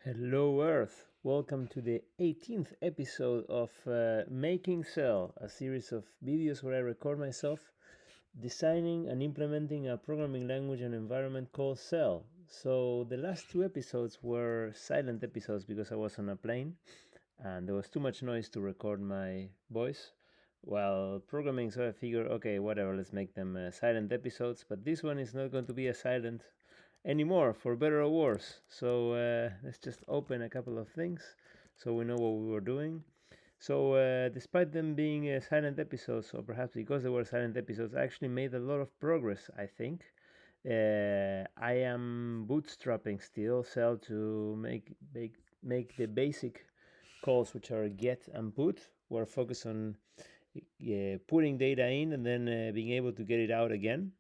Hello Earth! Welcome to the 18th episode of Making Cell, a series of videos where I record myself designing and implementing a programming language and environment called Cell. So the last two episodes were silent episodes because I was on a plane and there was too much noise to record my voice while programming, so I figured, okay, whatever, let's make them silent episodes, but this one is not going to be a silent anymore, for better or worse. So let's just open a couple of things so we know what we were doing. So despite them being silent episodes, or perhaps because they were silent episodes, I actually made a lot of progress, I think. I am bootstrapping still Cell to make the basic calls, which are get and put. We're focused on putting data in and then being able to get it out again.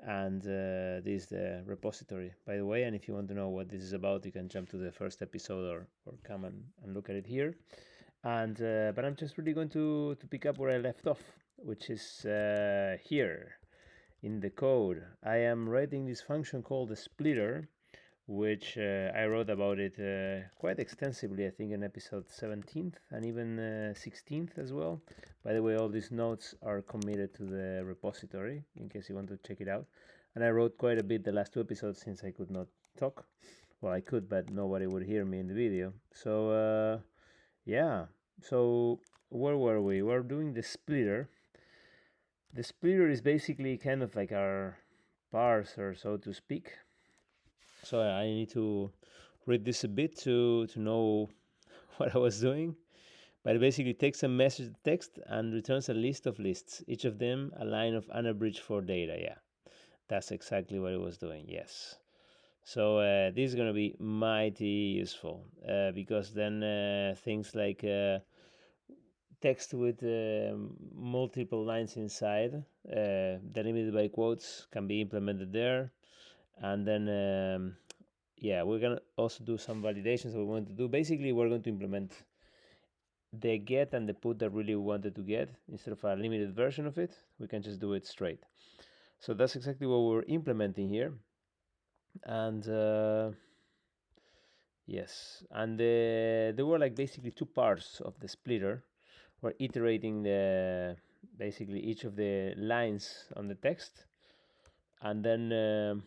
And this is the repository, by the way. And if you want to know what this is about, you can jump to the first episode or come and look at it here. And but I'm just really going to pick up where I left off, which is here in the code. I am writing this function called the splitter, which I wrote about it quite extensively, I think, in episode 17th and even 16th as well. By the way, all these notes are committed to the repository in case you want to check it out. And I wrote quite a bit the last two episodes since I could not talk. Well, I could, but nobody would hear me in the video. So, yeah. So, where were we? We're doing the splitter. The splitter is basically kind of like our parser, so to speak. So I need to read this a bit to know what I was doing. But it basically takes a message text and returns a list of lists, each of them a line of unabridged for data. Yeah, that's exactly what it was doing. Yes. So this is going to be mighty useful because then things like text with multiple lines inside, delimited by quotes, can be implemented there. And then yeah, we're gonna also do some validations that we want to do. Basically, we're going to implement the get and the put that really we wanted to get. Instead of a limited version of it, we can just do it straight. So that's exactly what we're implementing here. And yes, and there were like basically two parts of the splitter. We're iterating the basically each of the lines on the text, and then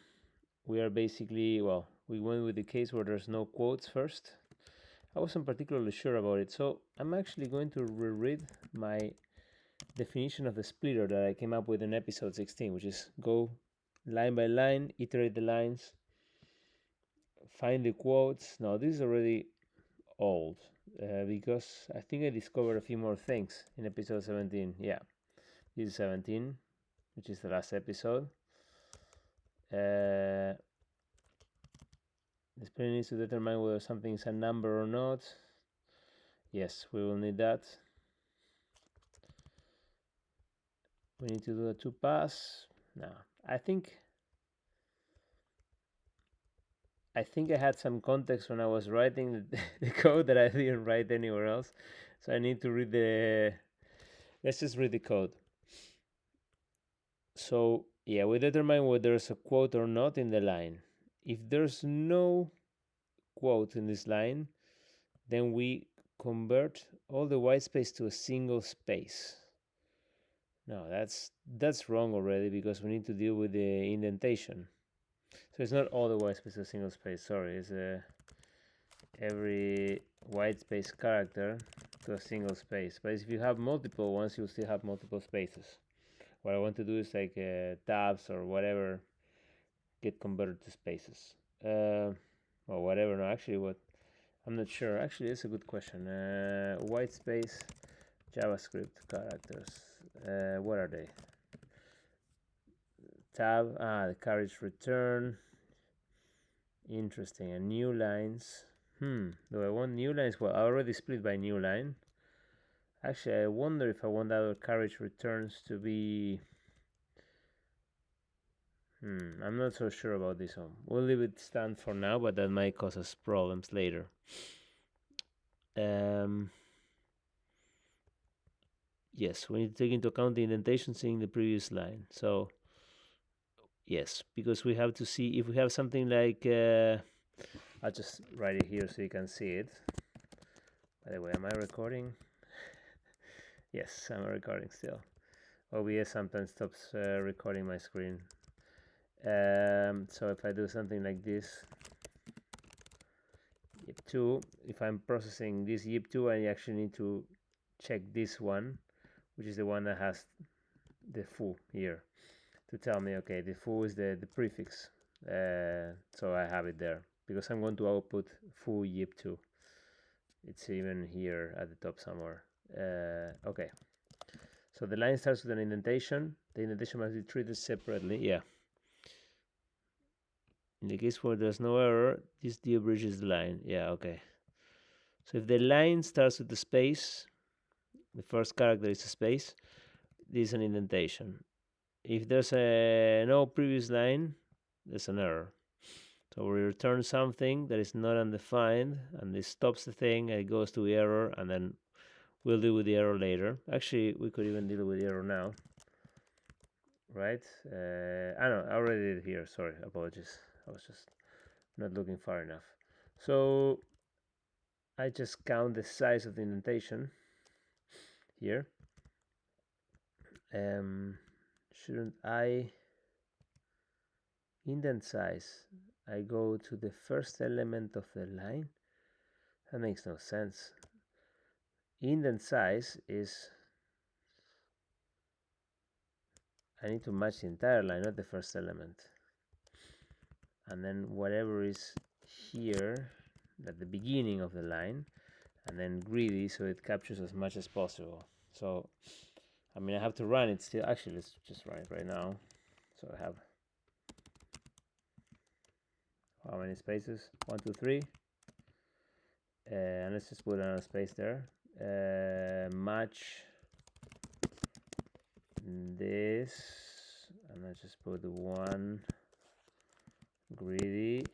we are basically, well, we went with the case where there's no quotes first. I wasn't particularly sure about it, so I'm actually going to reread my definition of the splitter that I came up with in episode 16, which is go line by line, iterate the lines, find the quotes. Now, this is already old because I think I discovered a few more things in episode 17. Yeah, this is 17, which is the last episode. The splitter needs to determine whether something is a number or not. Yes, we will need that. We need to do a to pass. Now, I think I had some context when I was writing the code that I didn't write anywhere else. So I need to read the. Let's just read the code. So yeah, we determine whether there's a quote or not in the line. If there's no quote in this line, then we convert all the white space to a single space. No, that's wrong already because we need to deal with the indentation. So it's not all the white space to a single space. Sorry, it's every white space character to a single space. But if you have multiple ones, you'll still have multiple spaces. What I want to do is like tabs or whatever get converted to spaces. Or whatever. No, actually, what I'm not sure. Actually, it's a good question. White space JavaScript characters. What are they? Tab. The carriage return. Interesting. And new lines. Do I want new lines? Well, I already split by new line. Actually, I wonder if I want our carriage returns to be. I'm not so sure about this one. We'll leave it stand for now, but that might cause us problems later. Yes, we need to take into account the indentations in the previous line. So, yes, because we have to see if we have something like I'll just write it here so you can see it. By the way, am I recording? Yes, I'm recording still. OBS sometimes stops recording my screen. So if I do something like this, yip2, if I'm processing this yip2, I actually need to check this one, which is the one that has the foo here, to tell me, okay, the foo is the prefix. So I have it there, because I'm going to output foo yip2. It's even here at the top somewhere. Okay. So the line starts with an indentation. The indentation must be treated separately. Yeah. In the case where there's no error, this D bridges the line. Yeah, okay. So if the line starts with the space, the first character is a space, this is an indentation. If there's no previous line, there's an error. So we return something that is not undefined, and this stops the thing, and it goes to the error, and then we'll deal with the error later. Actually, we could even deal with the error now. Right? I don't know, I already did it here. Sorry, apologies. I was just not looking far enough. So I just count the size of the indentation here. Shouldn't I indent size? I go to the first element of the line? That makes no sense. Indent size is, I need to match the entire line, not the first element. And then whatever is here at the beginning of the line, and then greedy so it captures as much as possible. So I mean, I have to run it still. Actually, let's just run it right now. So I have how many spaces? 1, 2, 3. And let's just put another space there. Match this, and let's just put 1 greedy,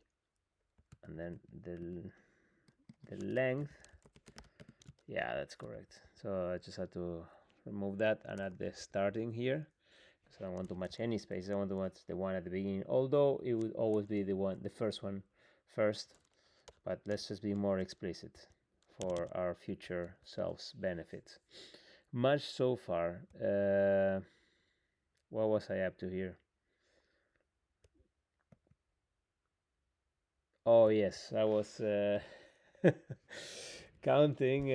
and then the length. Yeah, that's correct. So I just had to remove that and add the starting here, because I don't want to match any spaces. I want to match the one at the beginning, although it would always be the first one first. But let's just be more explicit for our future selves' benefit. Much so far. What was I up to here? Oh yes, I was counting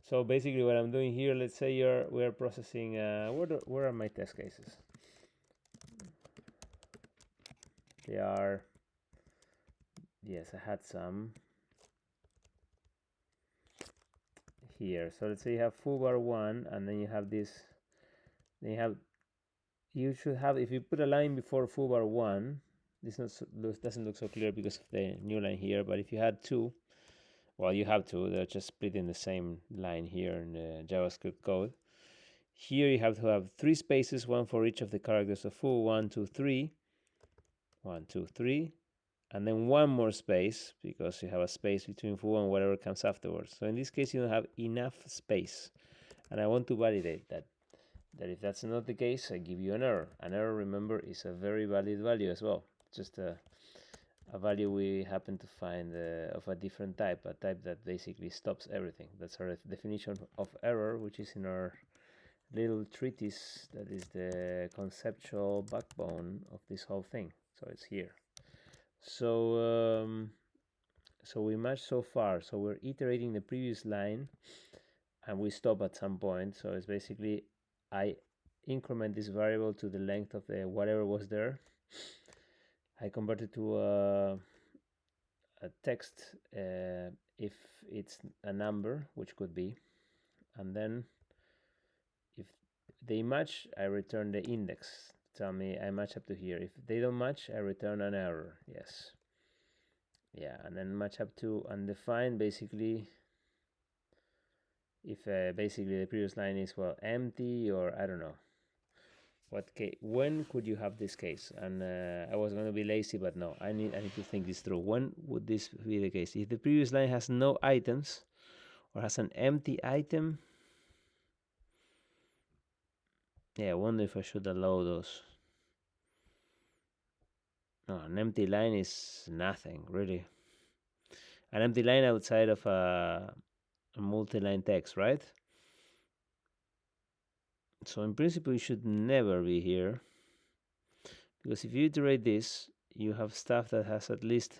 so basically what I'm doing here, let's say we're processing where are my test cases? They are, yes, I had some here. So let's say you have foobar1, and then you have this, then you should have, if you put a line before foobar1, this doesn't look so clear because of the new line here, but if you had 2, well, you have to, they're just split in the same line here in the JavaScript code. Here you have to have 3 spaces, one for each of the characters of foo, 1, 2, 3, 1, 2, 3, and then one more space, because you have a space between foo and whatever comes afterwards. So in this case, you don't have enough space, and I want to validate that if that's not the case, I give you an error. An error, remember, is a very valid value as well. Just a value we happen to find of a different type, a type that basically stops everything. That's our definition of error, which is in our little treatise that is the conceptual backbone of this whole thing. So it's here. So so we match so far. So we're iterating the previous line, and we stop at some point. So it's basically I increment this variable to the length of the whatever was there. I convert it to a text if it's a number, which could be, and then if they match, I return the index. Tell me I match up to here. If they don't match, I return an error. Yes. Yeah, and then match up to undefined, basically if basically the previous line is, well, empty, or I don't know what case. When could you have this case? And I was going to be lazy, but no, I need to think this through. When would this be the case? If the previous line has no items or has an empty item, yeah, I wonder if I should allow those. No, an empty line is nothing, really. An empty line outside of a multi-line text, right? So in principle, it should never be here. Because if you iterate this, you have stuff that has at least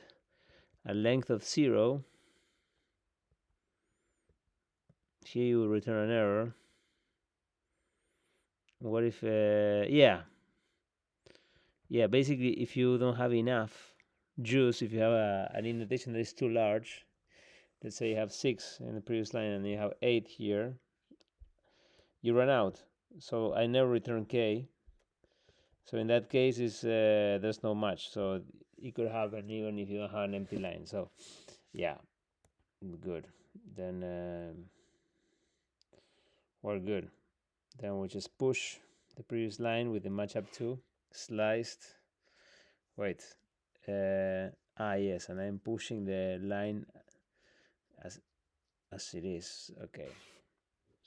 a length of 0. Here you will return an error. What if, yeah, basically if you don't have enough juice, if you have an indentation that is too large, let's say you have 6 in the previous line and you have 8 here, you run out. So I never return k. So in that case, there's no much. So it could happen even if you don't have an empty line. So yeah, good. Then we're good. Then we just push the previous line with the matchup 2 sliced. Wait. Yes, and I'm pushing the line as it is. Okay.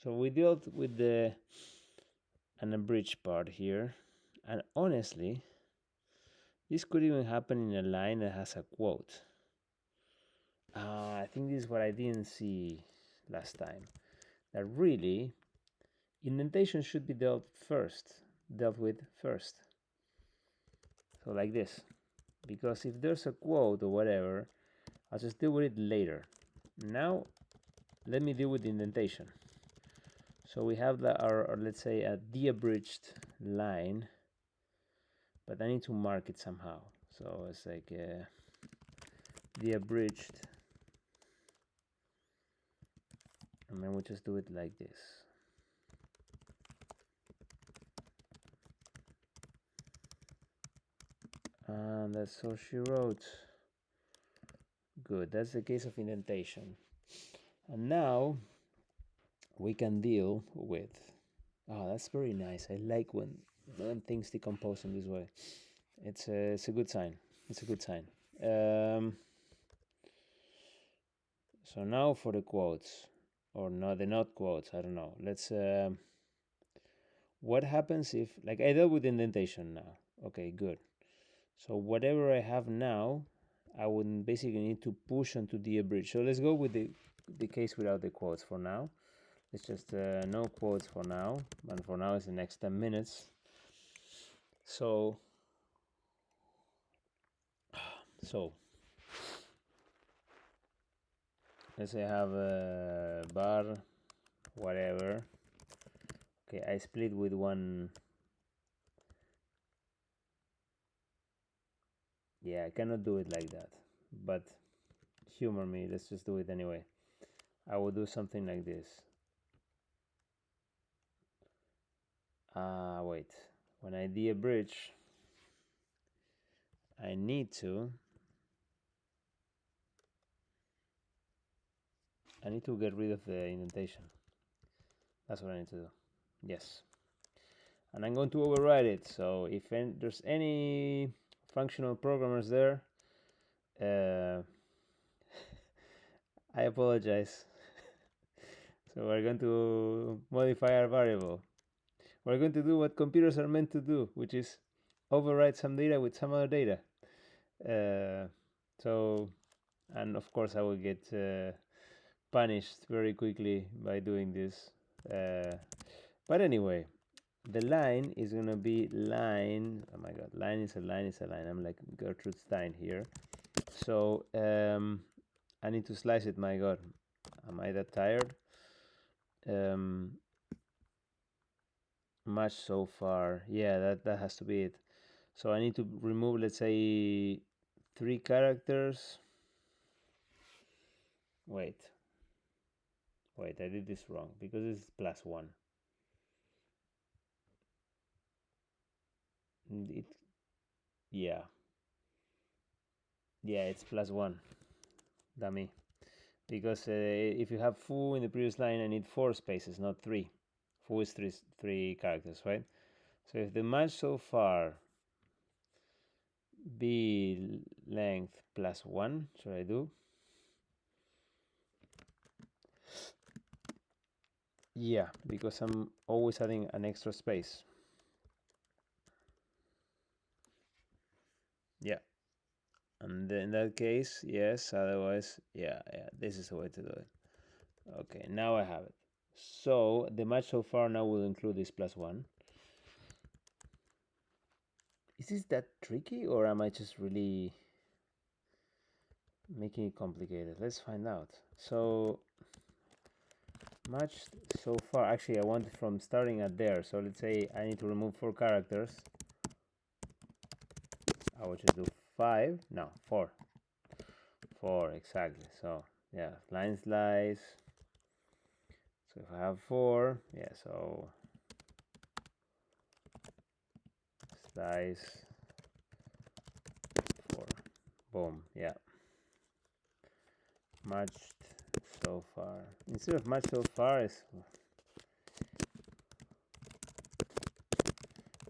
So we dealt with an abridged part here, and honestly, this could even happen in a line that has a quote. I think this is what I didn't see last time. That really, indentation should be dealt with first. So like this. Because if there's a quote or whatever, I'll just deal with it later. Now, let me deal with the indentation. So we have our let's say a de-abridged line, but I need to mark it somehow. So it's like de-abridged, and then we just do it like this. And that's all she wrote. Good, that's the case of indentation. And now we can deal with, that's very nice. I like when things decompose in this way. It's a good sign. It's a good sign. So now for the quotes, or no, the not quotes, I don't know. Let's, what happens if, like I dealt with indentation now. Okay, good. So whatever I have now, I would basically need to push onto the abridge. So let's go with the case without the quotes for now. It's just no quotes for now, and for now it's the next 10 minutes. So let's say I have a bar, whatever. Okay, I split with one. Yeah, I cannot do it like that, but humor me, let's just do it anyway. I will do something like this. Wait, when I de-abridge, I need to get rid of the indentation. That's what I need to do. Yes. And I'm going to override it. So if there's any functional programmers there, I apologize. So we're going to modify our variable. We're going to do what computers are meant to do, which is override some data with some other data. And of course I will get punished very quickly by doing this. But anyway, the line is gonna be line. Oh my god, line is a line is a line. I'm like Gertrude Stein here. So I need to slice it. My god, am I that tired? Much so far. Yeah, that has to be it. So I need to remove, let's say, 3 characters. Wait, I did this wrong because it's +1. Yeah, it's +1. Dummy. Because if you have foo in the previous line, I need 4 spaces, not 3. Foo is 3 characters, right? So if the match so far be length +1, should I do? Yeah, because I'm always adding an extra space. Yeah, And in that case, yes, otherwise, yeah, this is the way to do it. Okay, now I have it. So the match so far now will include this +1. Is this that tricky, or am I just really making it complicated? Let's find out. So match so far, actually I want from starting at there. So let's say I need to remove 4 characters. I will just do 5, no, 4. 4, exactly. So yeah, line slice. So if I have 4, yeah, so slice 4, boom, yeah. Matched so far. Instead of matched so far, it's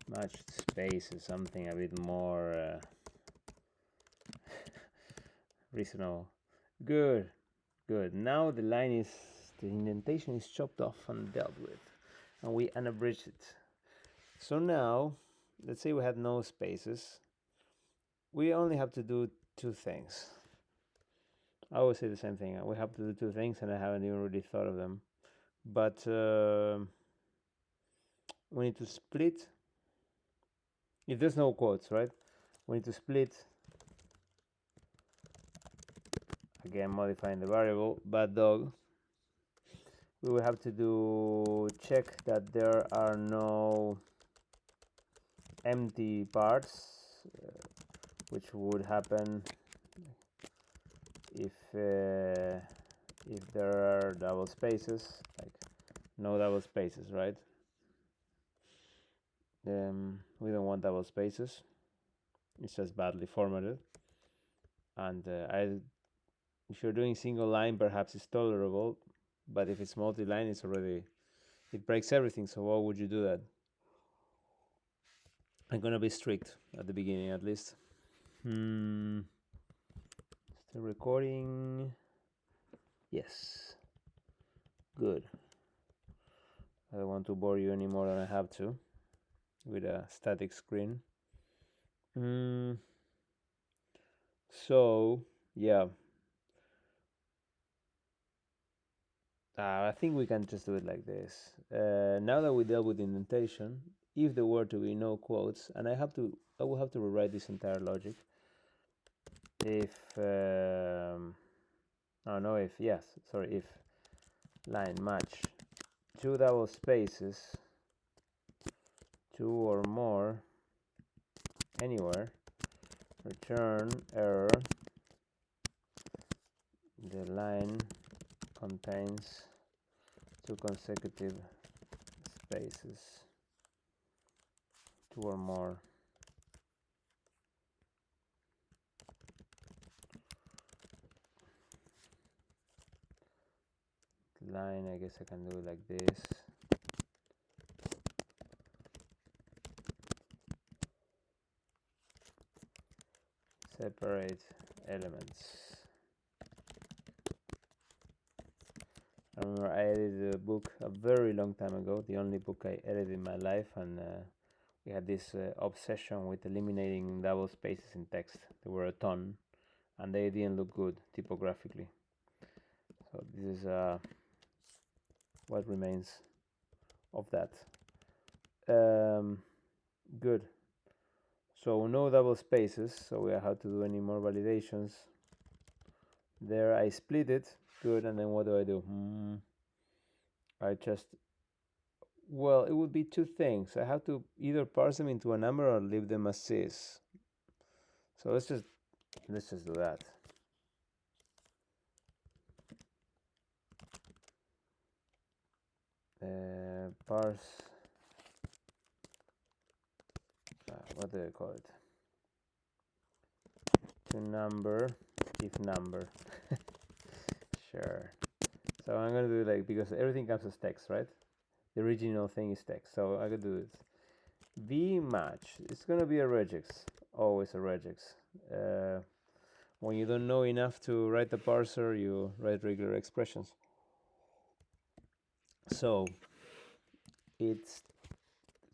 matched space is something a bit more reasonable. Good, good. Now the indentation is chopped off and dealt with, and we unabridged it. So now, let's say we had no spaces. We only have to do 2 things. I always say the same thing. We have to do 2 things, and I haven't even really thought of them. But we need to split. If there's no quotes, right? We need to split. Again, modifying the variable bad dog. We will have to do check that there are no empty parts, which would happen if there are double spaces, like no double spaces, right? We don't want double spaces. It's just badly formatted. And if you're doing single line, perhaps it's tolerable, but if it's multi-line, it breaks everything. So why would you do that? I'm gonna be strict at the beginning, at least. Still recording. Yes. Good. I don't want to bore you any more than I have to with a static screen. So yeah, I think we can just do it like this. Now that we dealt with indentation, if there were to be no quotes, and I will have to rewrite this entire logic. If if line match 2 double spaces, 2 or more, anywhere, return error. The line contains 2 consecutive spaces, 2 or more. Line, I guess I can do it like this. Separate elements. I remember I edited a book a very long time ago, the only book I edited in my life, and we had this obsession with eliminating double spaces in text. There were a ton, and they didn't look good typographically. So this is what remains of that. Good. So no double spaces, so we have to do any more validations. There I split it, good, and then what do? I just, well, it would be 2 things. I have to either parse them into a number or leave them as is. So let's just do that. Parse, what do I call it? To number, if number. Sure. So I'm gonna do it like, because everything comes as text, right? The original thing is text. So I could do this. V match. It's gonna be a regex. Always a regex. When you don't know enough to write the parser, you write regular expressions. So it's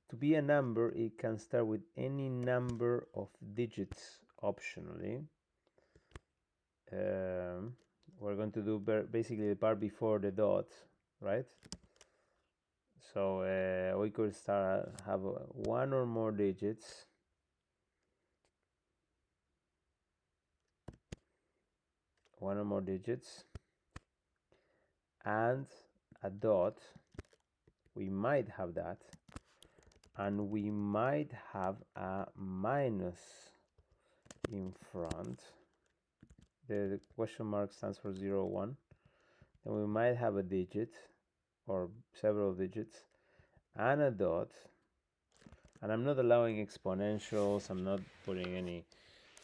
to be a number, it can start with any number of digits optionally. we're going to do basically the part before the dot, right? So we could start have one or more digits. One or more digits and a dot. We might have that, and we might have a minus in front. The question mark stands for 0, 1. Then we might have a digit or several digits and a dot. And I'm not allowing exponentials. I'm not putting any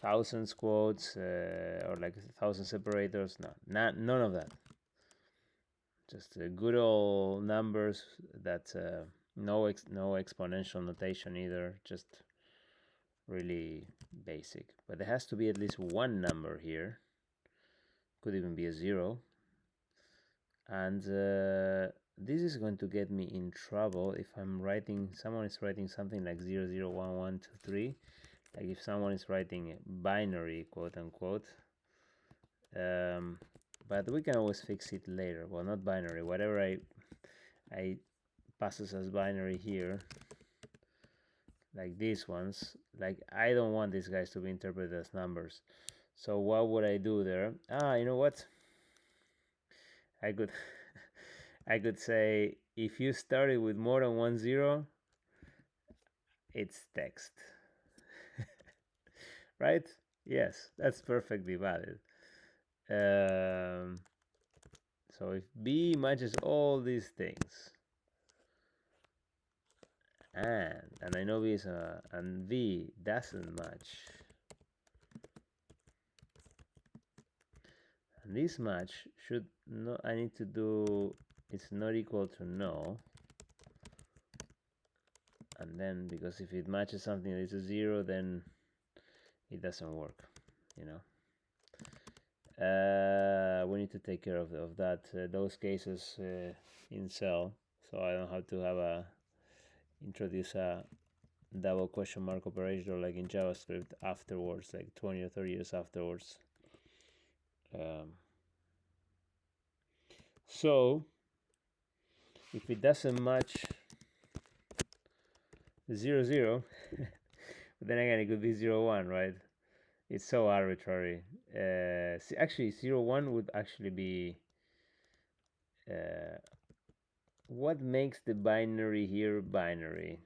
thousands quotes or like 1,000 separators. No, none of that. Just good old numbers that no exponential notation either. Just really basic. But there has to be at least one number here. Could even be a 0. And this is going to get me in trouble if I'm writing, someone is writing something like 0, 0, 1, 1, 2, 3. Like if someone is writing binary, quote unquote. But we can always fix it later. Well, not binary, whatever I passes as binary here, like these ones. Like I don't want these guys to be interpreted as numbers. So what would I do there? You know what? I could I could say if you started with more than 1 0, it's text. Right? Yes, that's perfectly valid. So if B matches all these things, and I know B is and V doesn't match, and this match should not, I need to do, it's not equal to no, and then because if it matches something that is a 0, then it doesn't work, you know. We need to take care of that those cases in cell, so I don't have to have introduce a double question mark operator like in JavaScript afterwards, like 20 or 30 years afterwards. So if it doesn't match 0, 0, then again it could be 0, 1, right? It's so arbitrary. Actually 0, 1 would actually be what makes the binary here binary.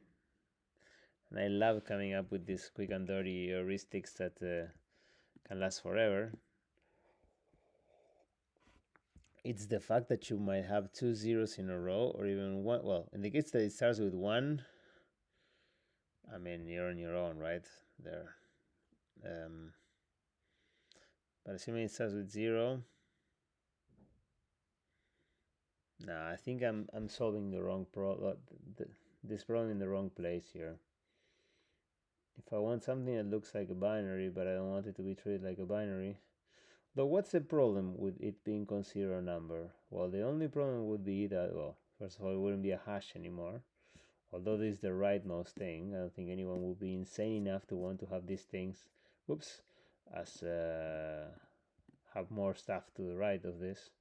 And I love coming up with these quick and dirty heuristics that can last forever. It's the fact that you might have 2 zeros in a row, or even one. Well, in the case that it starts with 1, I mean, you're on your own, right? There. But assuming it starts with 0, I think I'm solving the wrong problem. This problem in the wrong place here. If I want something that looks like a binary, but I don't want it to be treated like a binary. Though what's the problem with it being considered a number? Well, the only problem would be that, well, first of all, it wouldn't be a hash anymore. Although this is the rightmost thing, I don't think anyone would be insane enough to want to have these things, as have more stuff to the right of this.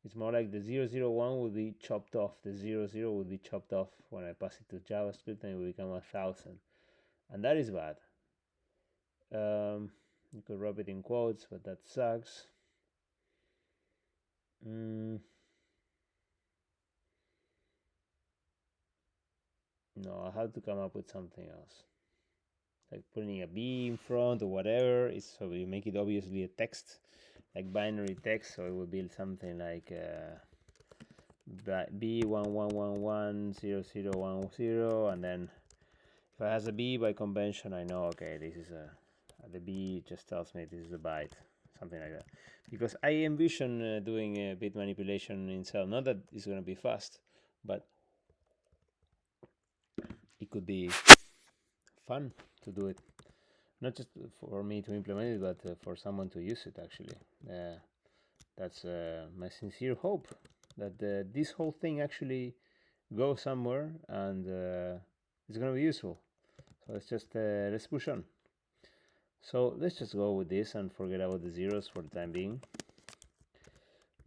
It's more like the 001 would be chopped off. The 00 would be chopped off when I pass it to JavaScript, and it will become 1,000. And that is bad. You could wrap it in quotes, but that sucks. No, I have to come up with something else. Like putting a B in front or whatever. So you make it obviously a text, like binary text. So it would be something like B11110010, and then if it has a B by convention, I know, okay, this is the B just tells me this is a byte, something like that. Because I envision doing bit manipulation in cell. Not that it's going to be fast, but it could be fun to do it. Not just for me to implement it, but for someone to use it, actually. That's my sincere hope that this whole thing actually goes somewhere and it's going to be useful. So let's push on. So let's just go with this and forget about the zeros for the time being.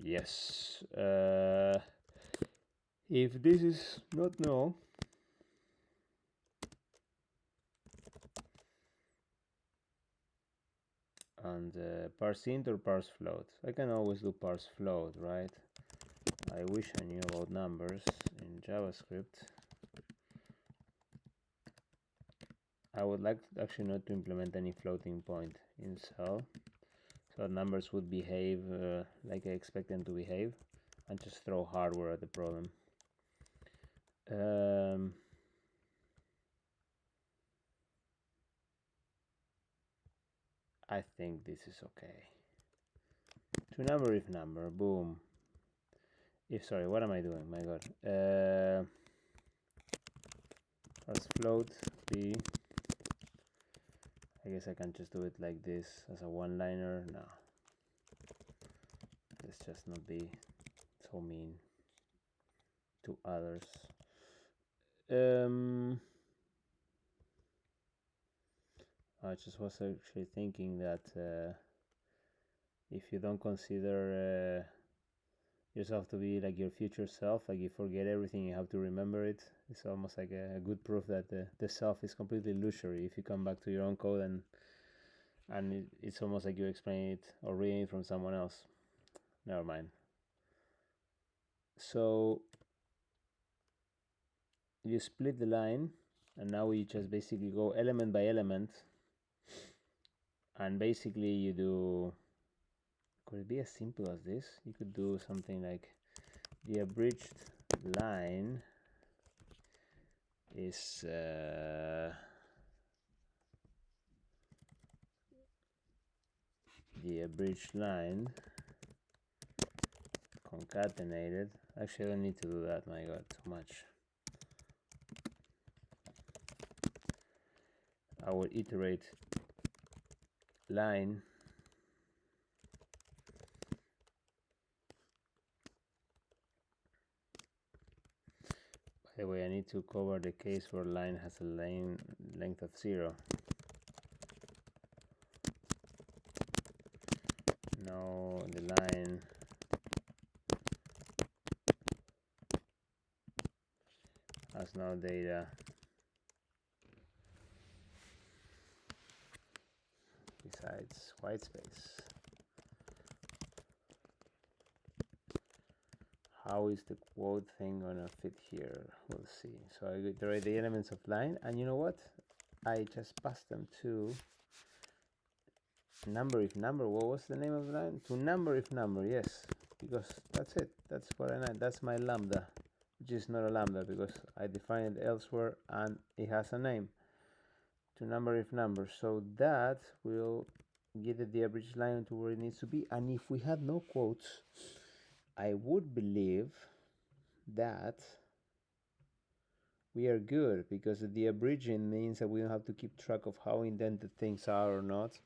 Yes. If this is not null, and parse int or parse float. I can always do parse float, right? I wish I knew about numbers in JavaScript. I would like actually not to implement any floating point in cell, so numbers would behave like I expect them to behave, and just throw hardware at the problem. I think this is okay. To number if number, boom. If, sorry, what am I doing? My god. Parse float b. I guess I can just do it like this as a one-liner. No. Let's just not be so mean to others. I just was actually thinking that if you don't consider yourself to be like your future self, like you forget everything, you have to remember it. It's almost like a good proof that the self is completely illusory. If you come back to your own code and it's almost like you explain it or reading it from someone else. Never mind. So you split the line, and now we just basically go element by element, and basically you do, could it be as simple as this? You could do something like the abridged line is the abridged line concatenated. Actually, I don't need to do that, my god, too much. I will iterate line by the way. I need to cover the case where line has a length of 0. No, the line has no data besides white space. How is the quote thing gonna fit here? We'll see. So I iterate the elements of line, and you know what? I just passed them to number if number. What was the name of the line? To number if number, yes. Because that's it. That's what I know. That's my lambda, which is not a lambda because I defined it elsewhere and it has a name. To number if number. So that will get the average line to where it needs to be. And if we had no quotes, I would believe that we are good, because the abridging means that we don't have to keep track of how indented things are or not.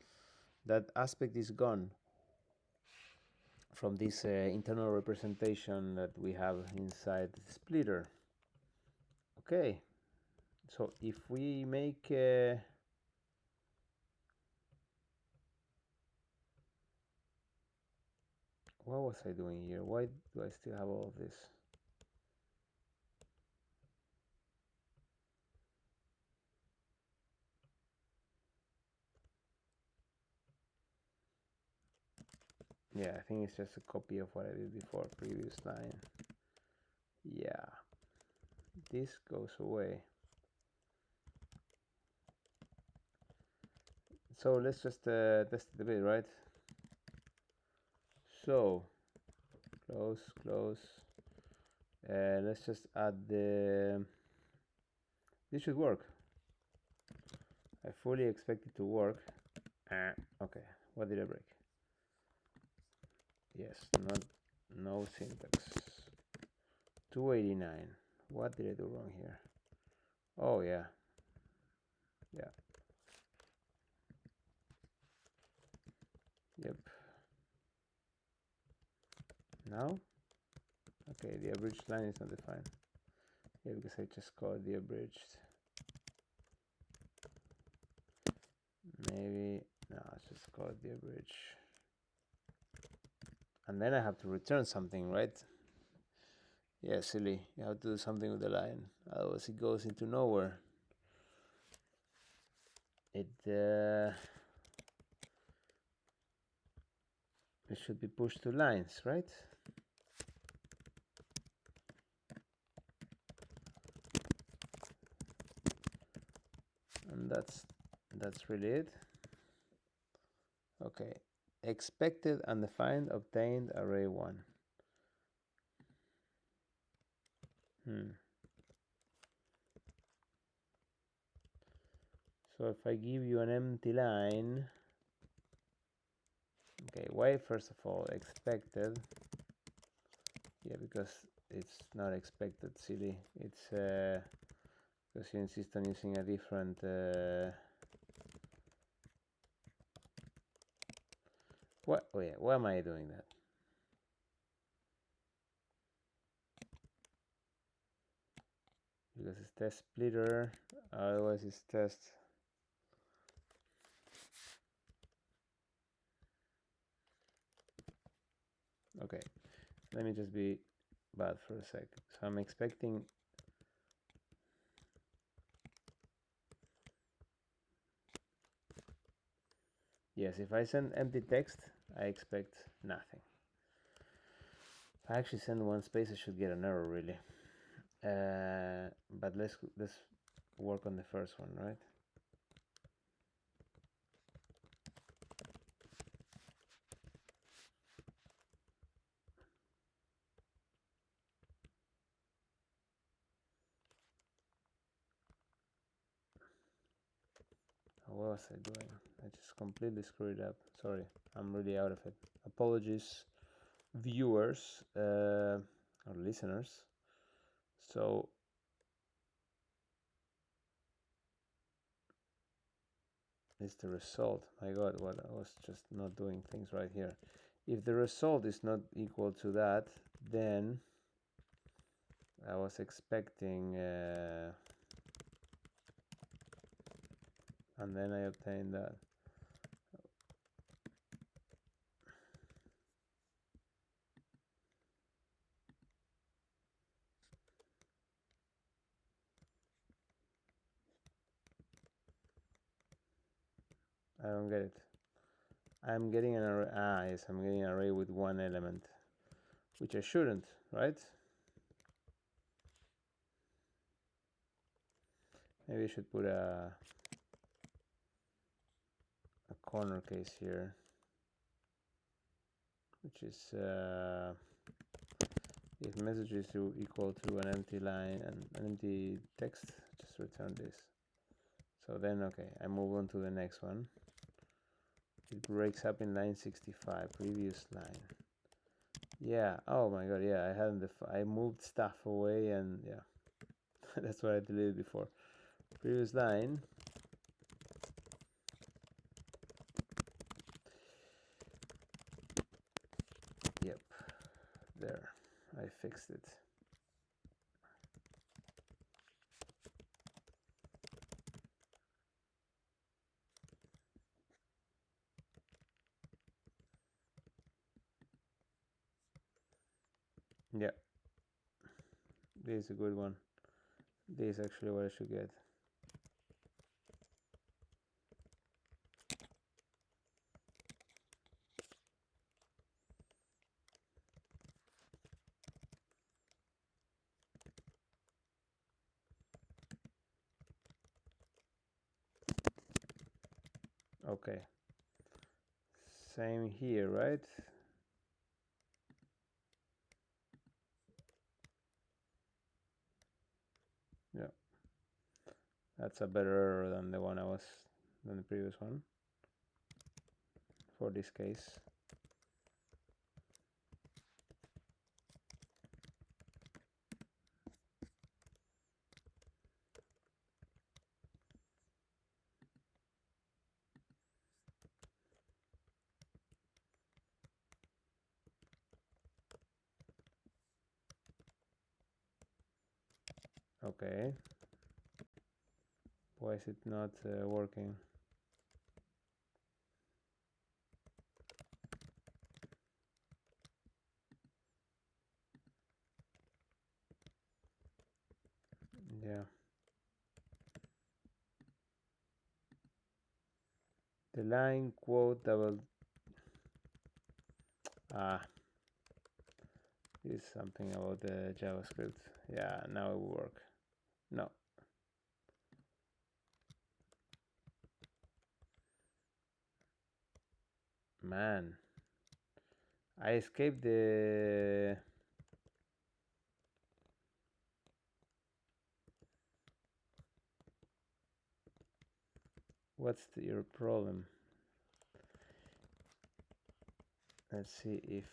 That aspect is gone from this internal representation that we have inside the splitter. Okay, so if we make what was I doing here? Why do I still have all of this? Yeah, I think it's just a copy of what I did before, previous line. Yeah, this goes away. So let's just test it a bit, right? So close. Let's just add the. This should work. I fully expect it to work. Okay, what did I break? Yes, no syntax. 289. What did I do wrong here? Oh yeah. Yep. Now, okay, the abridged line is not defined. Yeah, because I just called the abridged. Maybe No, let's just call it the average. And then I have to return something, right? Yeah, silly. You have to do something with the line, otherwise it goes into nowhere. It should be pushed to lines, right? And that's really it. Okay, expected undefined obtained array 1. So if I give you an empty line, okay, why first of all expected? Yeah, because it's not expected, silly. It's because you insist on using a different what? Oh yeah, why am I doing that? Because it's test splitter, otherwise it's test. Okay, let me just be bad for a sec. So I'm expecting. Yes, if I send empty text, I expect nothing. If I actually send one space, I should get an error, really. But let's work on the first one, right? What was I doing? I just completely screwed it up. Sorry, I'm really out of it. Apologies, viewers or listeners. So it's the result. My God, what I was just not doing things right here. If the result is not equal to that, then I was expecting, and then I obtained that. I don't get it. I'm getting an array. Ah, yes, I'm getting an array with one element, which I shouldn't, right? Maybe I should put a corner case here, which is if message is equal to an empty line and an empty text, just return this. So then, okay, I move on to the next one. It breaks up in line 65, previous line. Yeah, oh my God, yeah, I hadn't, I moved stuff away and yeah, that's what I deleted before. Previous line. Yep, there, I fixed it. Yeah, this is a good one. This is actually what I should get. Okay, same here, right? Yeah, that's a better error than the one than the previous one for this case. Okay, why is it not working? The line quote double. This is something about the JavaScript. Yeah, now it will work. No. Man, I escaped the. What's your problem? Let's see if.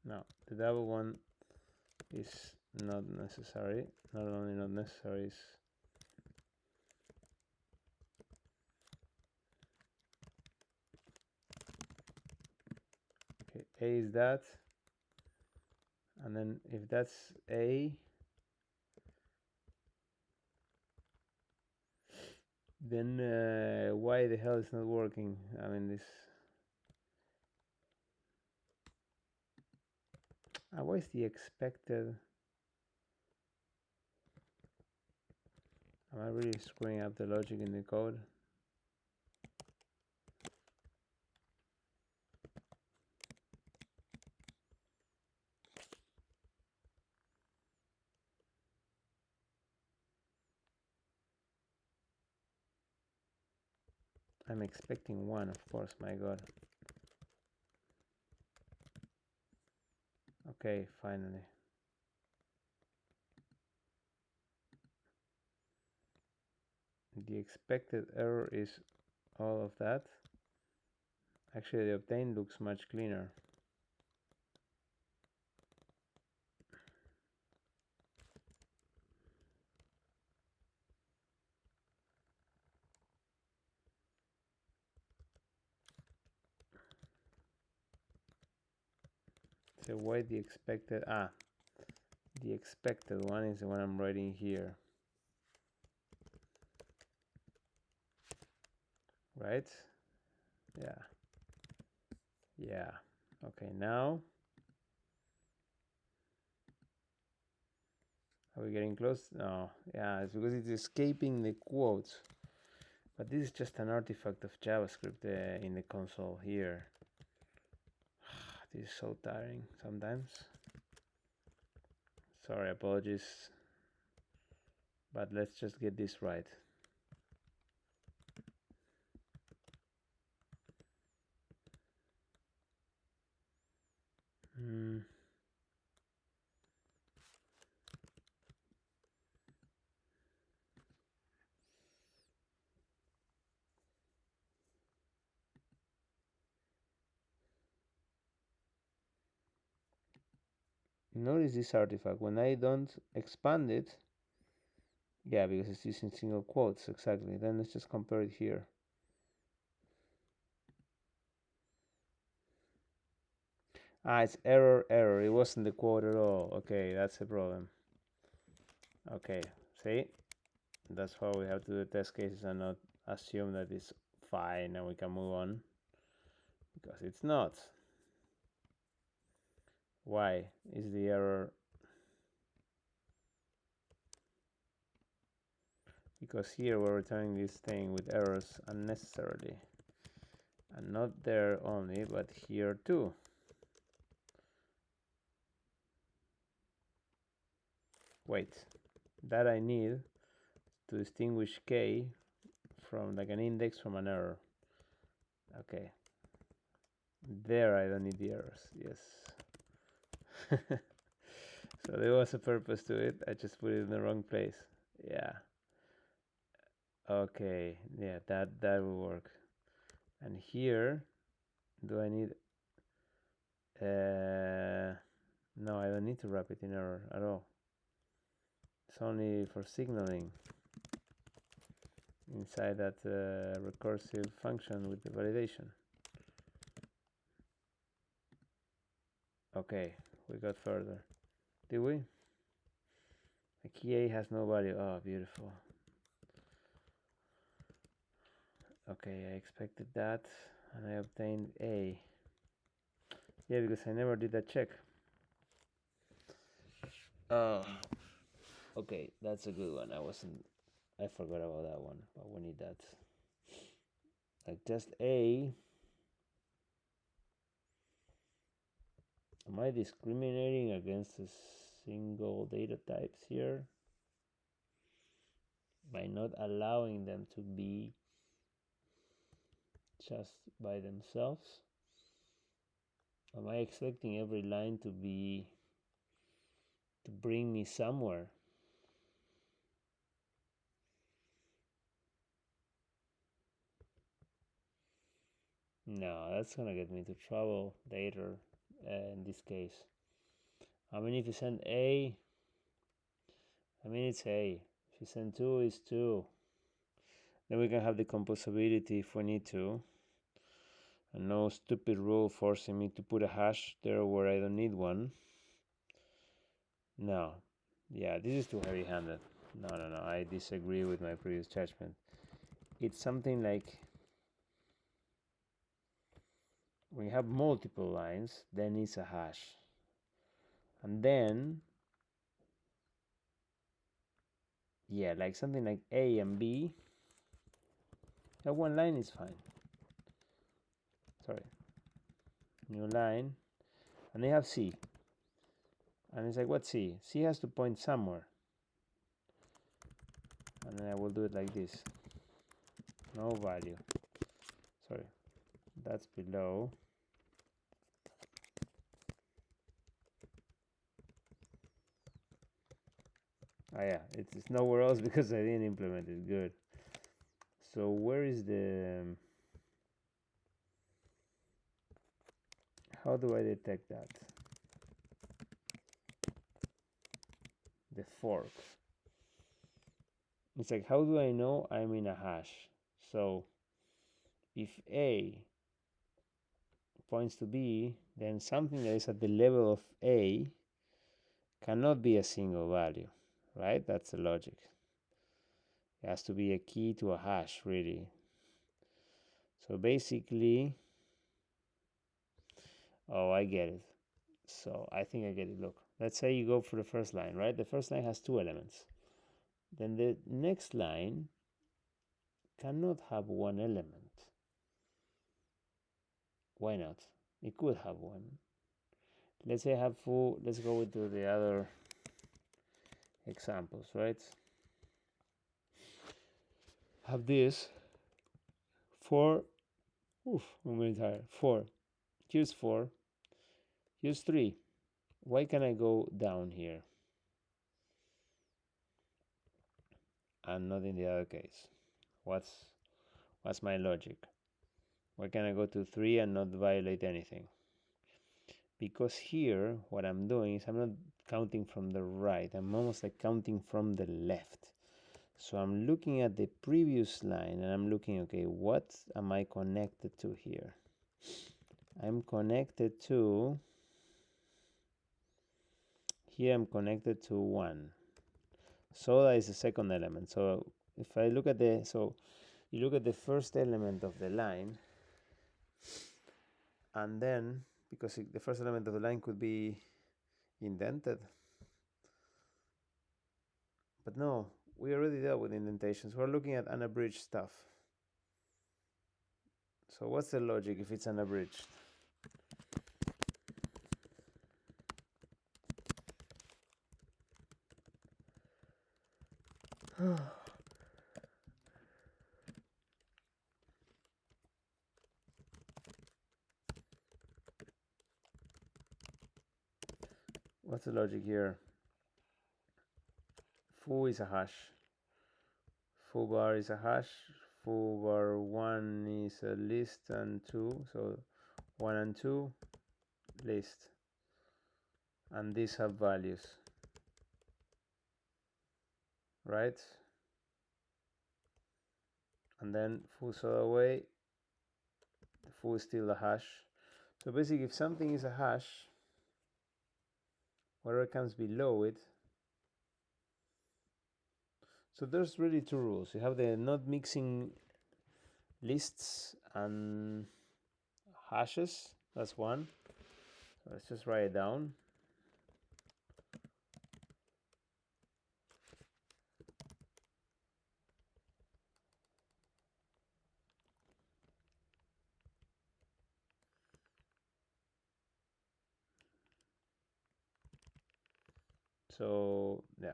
No, the double one is not necessary. Not only not necessary, is okay. A is that, and then if that's A, then why the hell is not working? I mean this. What is the expected? Am I really screwing up the logic in the code? I'm expecting 1, of course, my god. Okay, finally. The expected error is all of that. Actually, the obtained looks much cleaner. So why the expected? The expected one is the one I'm writing here. Right? Yeah. Yeah. Okay, now. Are we getting close? No. Yeah, it's because it's escaping the quotes. But this is just an artifact of JavaScript in the console here. This is so tiring sometimes. Sorry, apologies. But let's just get this right. Notice this artifact. When I don't expand it, yeah, because it's using single quotes, exactly. Then let's just compare it here. It's error, error. It wasn't the quote at all. Okay, that's the problem. Okay, see? That's why we have to do test cases and not assume that it's fine and we can move on. Because it's not. Why is the error? Because here we're returning this thing with errors unnecessarily. And not there only, but here too. Wait, that I need to distinguish K from like an index from an error. Okay. There I don't need the errors, yes. So there was a purpose to it, I just put it in the wrong place. Yeah. Okay, yeah, that will work. And here, do I need... no, I don't need to wrap it in error at all. It's only for signaling inside that recursive function with the validation. Okay, we got further. Did we? The key A has no value. Oh, beautiful. Okay, I expected that, and I obtained A. Yeah, because I never did that check. Okay, that's a good one. I forgot about that one, but we need that. Like just A. Am I discriminating against a single data types here by not allowing them to be just by themselves? Am I expecting every line to bring me somewhere? No, that's gonna get me into trouble later. In this case, I mean, if you send A, I mean it's A. If you send 2, it's 2. Then we can have the composability if we need to. And no stupid rule forcing me to put a hash there where I don't need one. No. Yeah, this is too heavy-handed. No, I disagree with my previous judgment. It's something like when you have multiple lines, then it's a hash. And then, yeah, like something like A and B, that one line is fine. Sorry. New line. And they have C. And it's like, what's C? C has to point somewhere. And then I will do it like this. No value. Sorry. That's below. Oh yeah, it's nowhere else because I didn't implement it. Good. So where is the... how do I detect that? The fork. It's like, how do I know I'm in a hash? So if A points to B, then something that is at the level of A cannot be a single value, right? That's the logic. It has to be a key to a hash, really. So basically, oh, I get it. So I think I get it. Look, let's say you go for the first line, right? The first line has 2 elements. Then the next line cannot have 1 element. Why not? It could have one. Let's say I have full, let's go into the other examples, right? Have this 4, I'm getting tired. 4, here's 4, here's 3. Why can I go down here and not in the other case? What's my logic? Why can I go to 3 and not violate anything? Because here what I'm doing is I'm not counting from the right, I'm almost like counting from the left. So I'm looking at the previous line and I'm looking, okay, what am I connected to here? I'm connected to, here I'm connected to 1. Soda is the second element. So if I look at the, so you look at the first element of the line, and then, because the first element of the line could be indented. But no, we already dealt with indentations. We're looking at unabridged stuff. So what's the logic if it's unabridged? What's the logic here? Foo is a hash. Foo bar is a hash. Foo bar 1 is a list and 2. So 1 and 2, list. And these have values. Right? And then foo soda away. Foo is still a hash. So basically, if something is a hash, whatever comes below it. So there's really 2 rules. You have the not mixing lists and hashes. That's one. So let's just write it down. So yeah.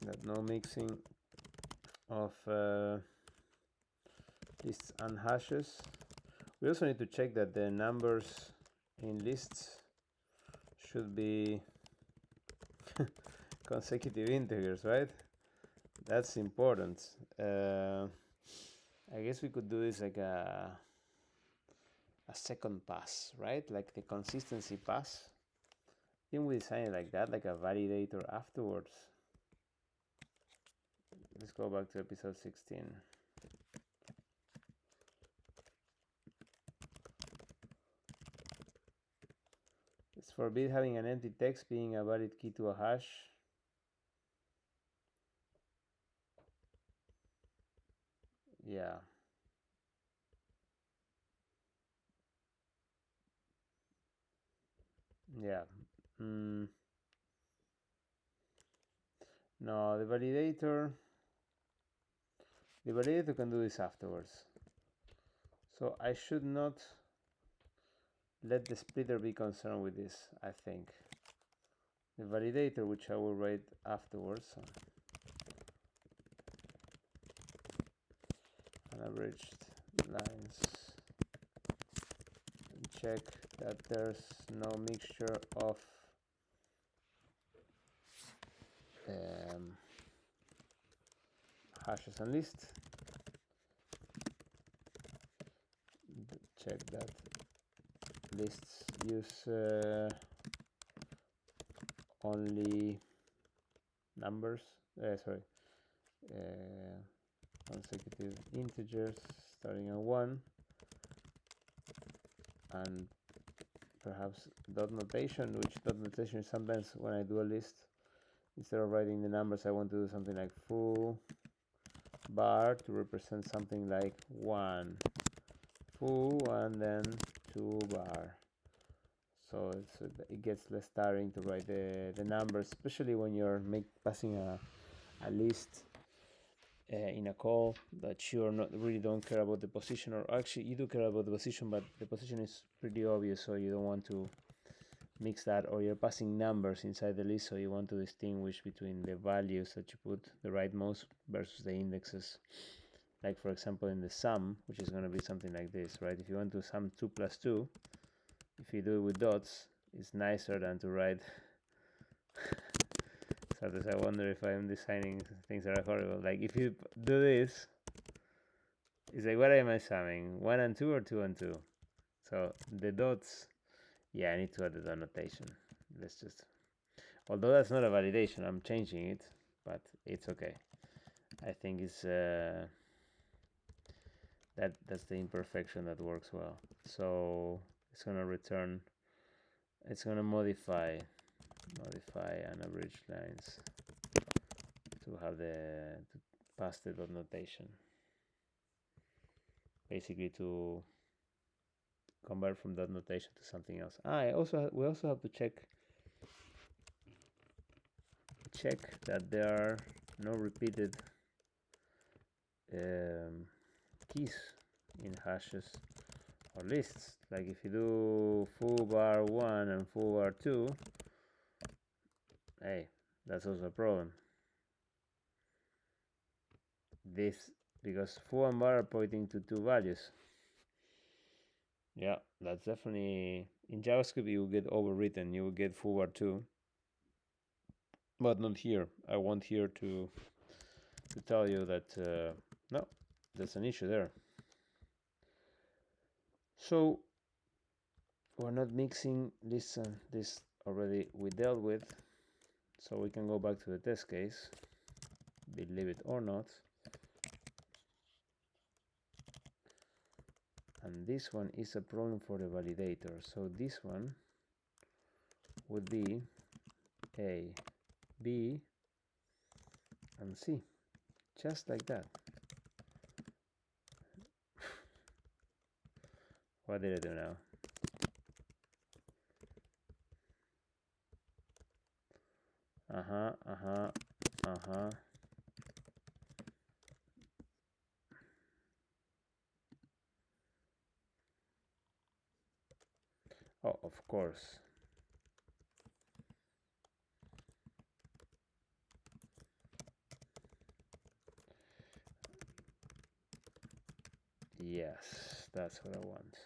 That no mixing of lists and hashes. We also need to check that the numbers in lists should be consecutive integers, right? That's important. I guess we could do this like a second pass, right? Like the consistency pass. Then we design it like that, like a validator afterwards. Let's go back to episode 16. It's forbid having an empty text being a valid key to a hash. Yeah. Yeah. No, the validator can do this afterwards. So I should not let the splitter be concerned with this, I think. The validator, which I will write afterwards, unaveraged lines, and check that there's no mixture of hashes and lists. Check that lists use only numbers, consecutive integers starting at 1, and perhaps dot notation, which dot notation is sometimes when I do a list, instead of writing the numbers, I want to do something like foo bar to represent something like 1 foo and then 2 bar. So it gets less tiring to write the numbers, especially when you're passing a list in a call that you really don't care about the position, or actually you do care about the position, but the position is pretty obvious, so you don't want to mix that, or you're passing numbers inside the list, so you want to distinguish between the values that you put the rightmost versus the indexes. Like for example in the sum, which is going to be something like this, right? If you want to sum 2 plus 2, if you do it with dots, it's nicer than to write. Sometimes I wonder if I'm designing things that are horrible. Like if you do this, it's like, what am I summing? 1 and 2 or 2 and 2? So the dots, yeah, I need to add the dot notation. Let's just, although that's not a validation, I'm changing it, but it's okay. I think it's that's the imperfection that works well. So it's gonna return, it's gonna modify unaveraged lines to have to pass the dot notation, basically to convert from dot notation to something else. We also have to check that there are no repeated keys in hashes or lists. Like if you do foo bar 1 and foo bar 2, hey, that's also a problem. This, because foo and bar are pointing to 2 values. Yeah, that's definitely, in JavaScript you will get overwritten, you will get foo bar 2, but not here. I want here to tell you that no, there's an issue there. So we're not mixing this and this already we dealt with, so we can go back to the test case, believe it or not. And this one is a problem for the validator. So this one would be A, B and C, just like that. What did I do now? Oh, of course. Yes, that's what I want.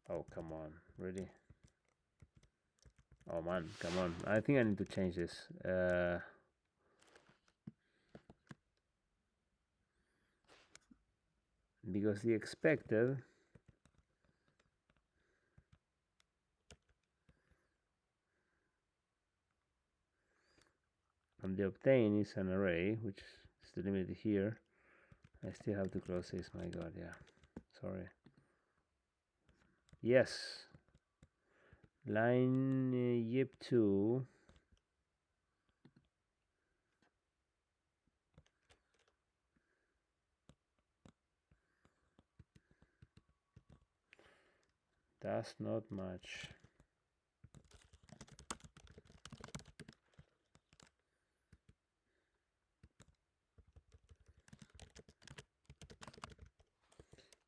Oh, come on, really? Oh man, come on. I think I need to change this. Because the expected and the obtain is an array, which is delimited here. I still have to close this. My god, yeah. Sorry. Yes. Line yip2. That's not much.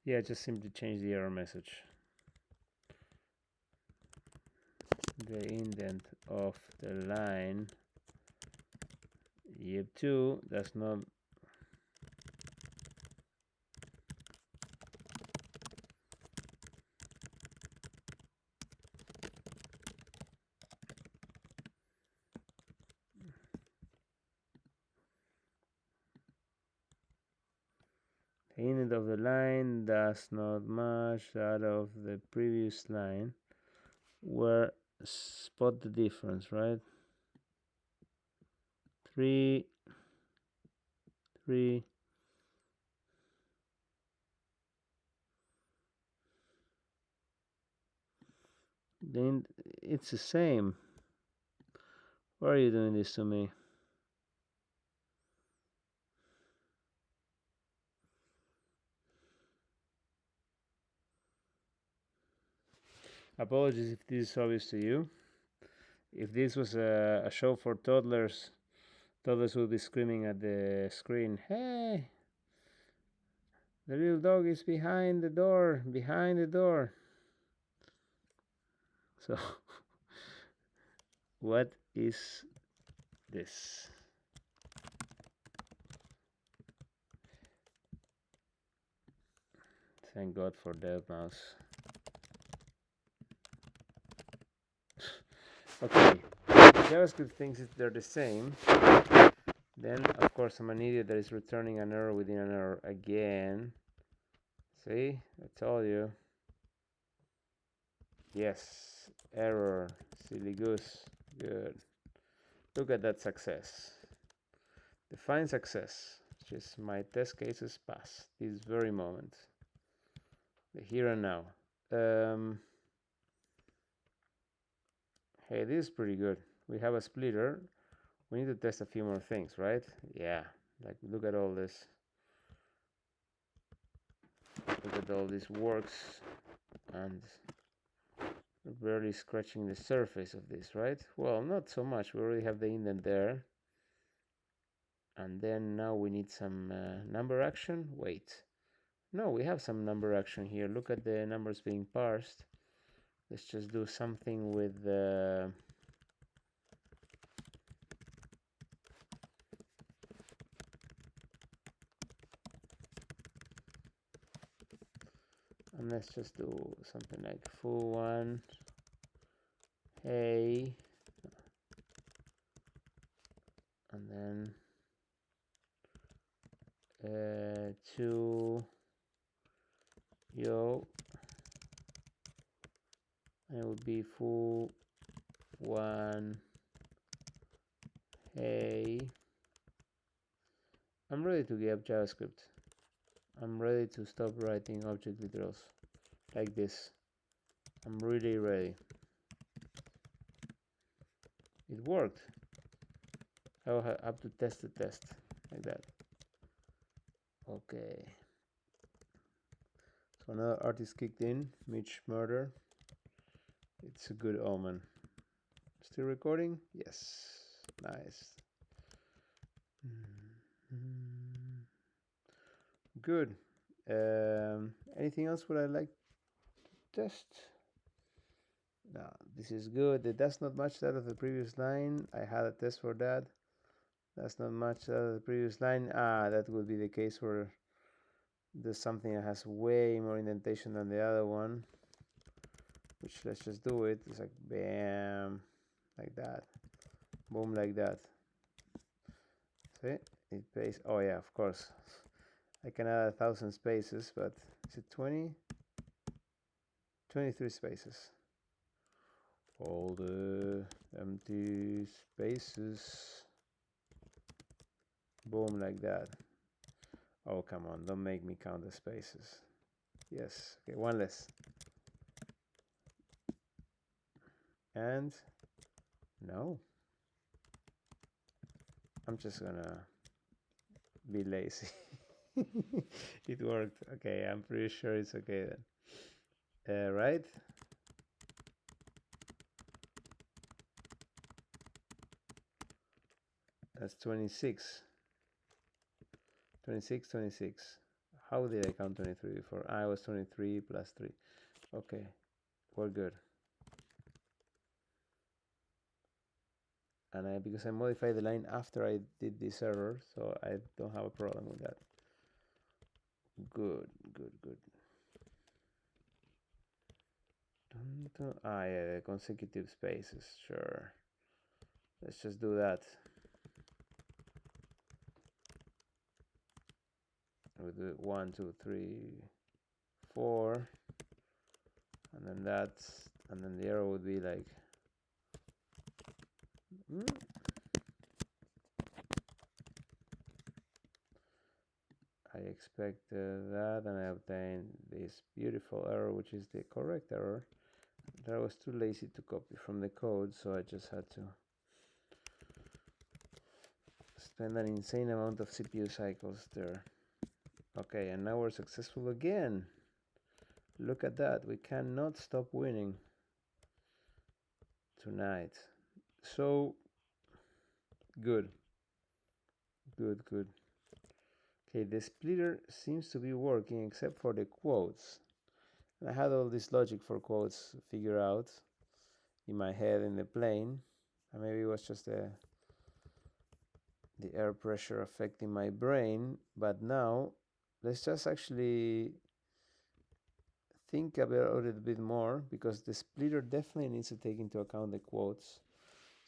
Yeah, just simply change the error message. The indent of the line yip2 does not the indent of the line does not match that of the previous line. Where spot the difference, right? 3 3 then it's the same. Why are you doing this to me? Apologies if this is obvious to you. If this was a show for toddlers, toddlers would be screaming at the screen, "Hey, the little dog is behind the door, behind the door." So, what is this? Thank God for Dev Mouse. Okay, JavaScript thinks they're the same. Then, of course, I'm an idiot that is returning an error within an error again. See, I told you. Yes, error, silly goose. Good. Look at that success. Define success, which is my test cases pass this very moment. The here and now. Hey, this is pretty good. We have a splitter. We need to test a few more things, right? Yeah, like look at all this. Look at all this works, and we're barely scratching the surface of this, right? Well, not so much. We already have the indent there. And then now we need some number action. Wait. No, we have some number action here. Look at the numbers being parsed. Let's just do something with the and let's just do something like foo1 hey, and then 2 yo, and it would be foo1 hey. I'm ready to give up JavaScript. I'm ready to stop writing object literals like this. I'm really ready. It worked. I will have to test the test like that. Okay. So another artist kicked in, Mitch Murder. It's a good omen. Still recording? Yes. Nice. Good. Anything else would I like to test? No, this is good. That's not much out of the previous line. I had a test for that. That's not much out of the previous line. That would be the case where there's something that has way more indentation than the other one. Which, let's just do it. It's like bam, like that. Boom, like that. See? It pays. Oh yeah, of course. I can add 1,000 spaces, but is it 20? 23 spaces. All the empty spaces. Boom, like that. Oh, come on, don't make me count the spaces. Yes, okay, one less. And no. I'm just gonna be lazy. It worked. Okay, I'm pretty sure it's okay then. Right? That's 26. 26, 26. How did I count 23 before? I was 23 plus 3. Okay, we're good. And because I modified the line after I did this error, so I don't have a problem with that. Good, good, good. Yeah, the consecutive spaces, sure. Let's just do that. We'll do 1, 2, 3, 4, and then that, and then the arrow would be like, I expect that, and I obtain this beautiful error, which is the correct error that I was too lazy to copy from the code, so I just had to spend an insane amount of CPU cycles there. Okay, and now we're successful again. Look at that, we cannot stop winning tonight. So good, good, good. Okay, the splitter seems to be working except for the quotes. And I had all this logic for quotes figured out in my head in the plane, and maybe it was just the air pressure affecting my brain. But now let's just actually think about it a bit more, because the splitter definitely needs to take into account the quotes.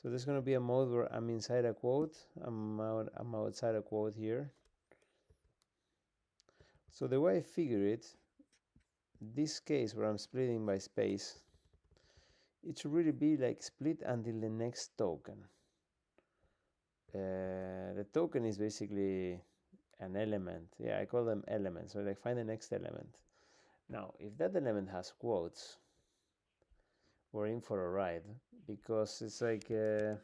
So there's going to be a mode where I'm inside a quote, I'm outside a quote here. So the way I figure it, this case where I'm splitting by space, it should really be like split until the next token. The token is basically an element. Yeah, I call them elements. So like find the next element. Now, if that element has quotes, we're in for a ride, because it's like, and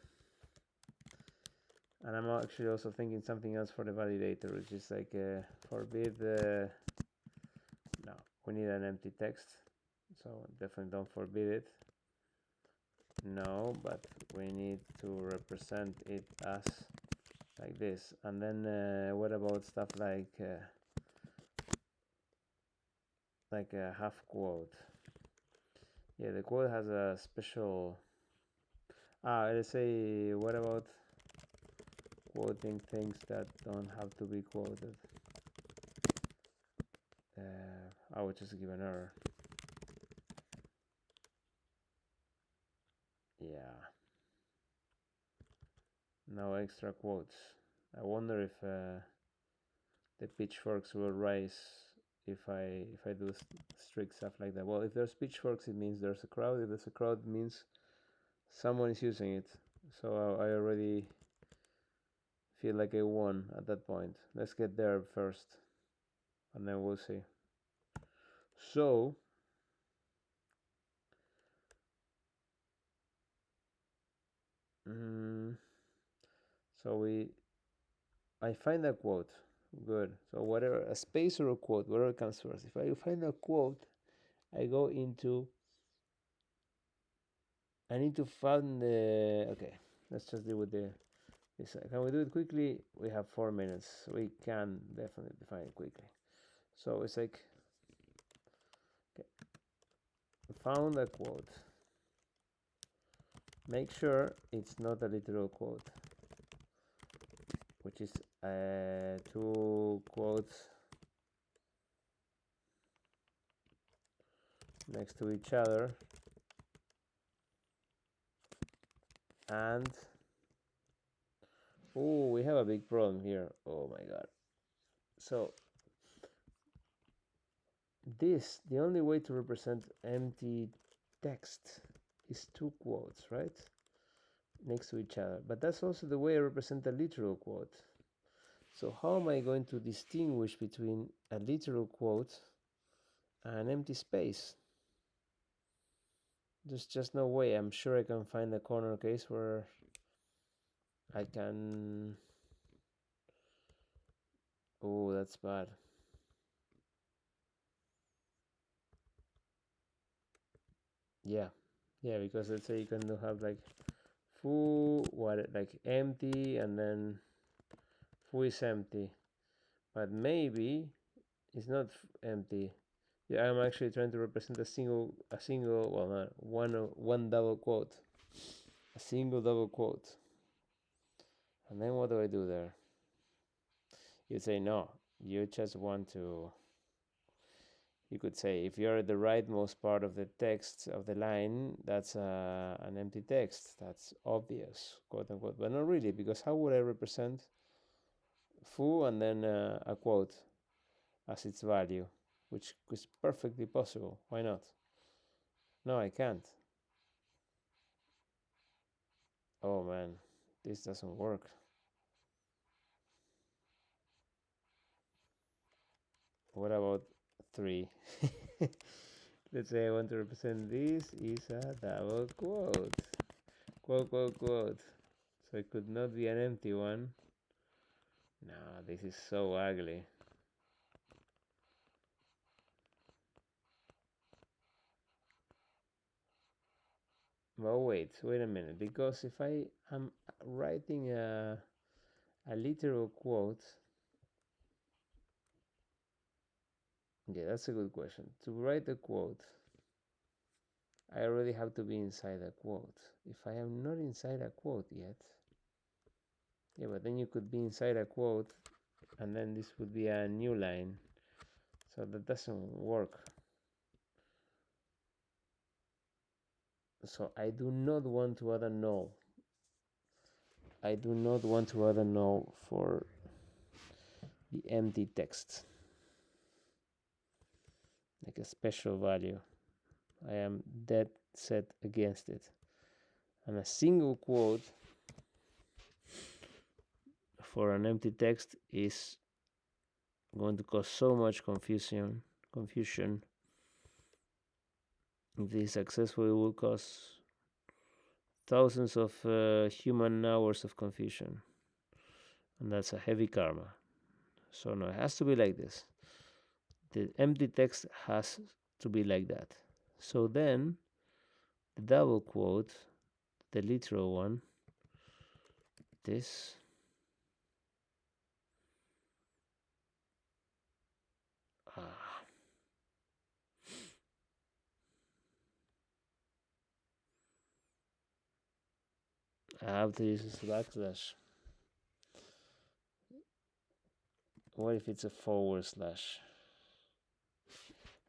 I'm actually also thinking something else for the validator, which is like forbid. No, we need an empty text, so definitely don't forbid it. No, but we need to represent it as like this. And then what about stuff like a half quote? Yeah, the quote has a special. Let's say, what about quoting things that don't have to be quoted? I would just give an error. Yeah. No extra quotes. I wonder if the pitchforks will rise if I do strict stuff like that. Well, if there's pitchforks, it means there's a crowd. If there's a crowd, it means someone is using it. So I already feel like I won at that point. Let's get there first, and then we'll see. So So I find a quote. Good. So whatever, a space or a quote, whatever comes first. If I find a quote, I go into, I need to find the, okay, let's just deal with this. Can we do it quickly? We have 4 minutes. We can definitely define it quickly. So it's like, okay, found a quote. Make sure it's not a literal quote, which is two quotes next to each other, and oh, we have a big problem here. Oh my god. So the only way to represent empty text is two quotes, right, next to each other. But that's also the way I represent a literal quote. So how am I going to distinguish between a literal quote and an empty space? There's just no way. I'm sure I can find a corner case where I can... Oh, that's bad. Yeah, because let's say you can have like foo, like empty, and then foo is empty, but maybe it's not empty. Yeah, I'm actually trying to represent a single, well, not one double quote, a single double quote. And then what do I do there? You say no, you just want to. You could say if you're at the rightmost part of the text of the line, that's an empty text. That's obvious, quote unquote, but not really, because how would I represent foo and then a quote as its value, which is perfectly possible. Why not? No, I can't. Oh man, this doesn't work. What about 3? Let's say I want to represent this is a double quote. Quote, quote, quote. So it could not be an empty one. No, this is so ugly. But wait a minute, because if I am writing a literal quote, yeah, that's a good question. To write a quote, I already have to be inside a quote. If I am not inside a quote yet, yeah, but then you could be inside a quote, and then this would be a new line. So that doesn't work. So I do not want to add a null. I do not want to add a null for the empty text, like a special value. I am dead set against it. And a single quote for an empty text is going to cause so much confusion. If this is successful, it will cause thousands of human hours of confusion, and that's a heavy karma. So no, it has to be like this. The empty text has to be like that. So then the double quote, the literal one, this, I have to use a backslash. What if it's a forward slash?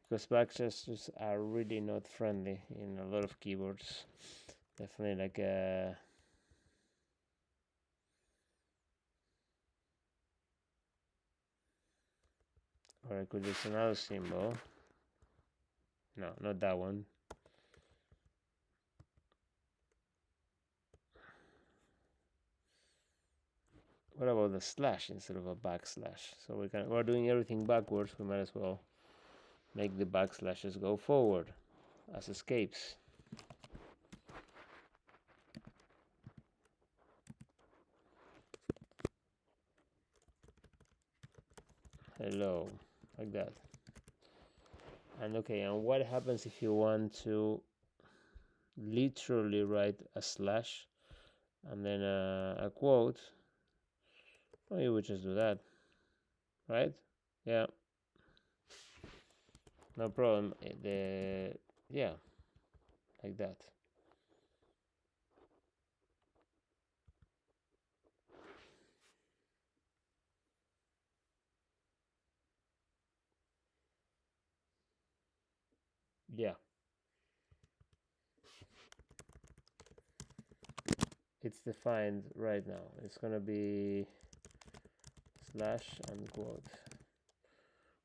Because backslashes are really not friendly in a lot of keyboards. Definitely like a... Or I could use another symbol. No, not that one. What about the slash instead of a backslash? So we're doing everything backwards. We might as well make the backslashes go forward as escapes. hello, like that. And okay, and what happens if you want to literally write a slash and then a quote? Well, you would just do that, right? Yeah, no problem. Yeah, like that. Yeah, it's defined right now. It's gonna be slash and quote,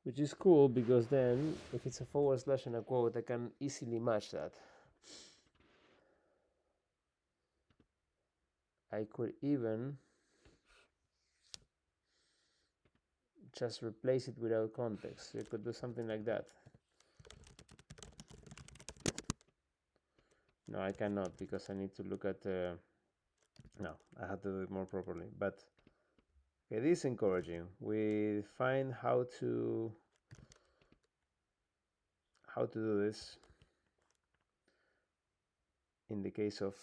which is cool because then if it's a forward slash and a quote, I can easily match that. I could even just replace it without context. You could do something like that. No, I cannot because I need to look at no, I have to do it more properly. But okay, this is encouraging. We find how to do this in the case of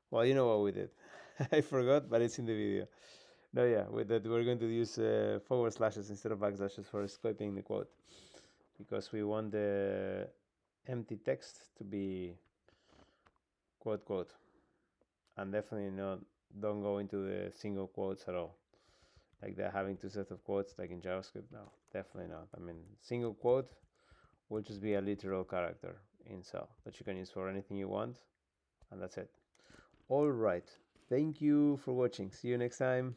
well, you know what we did. I forgot, but it's in the video. No, yeah, with that we're going to use forward slashes instead of backslashes for escaping the quote because we want the empty text to be quote quote, and definitely not don't go into the single quotes at all. Like they're having two sets of quotes like in JavaScript. No, definitely not. I mean, single quote will just be a literal character in cell that you can use for anything you want, and that's it. All right. Thank you for watching. See you next time.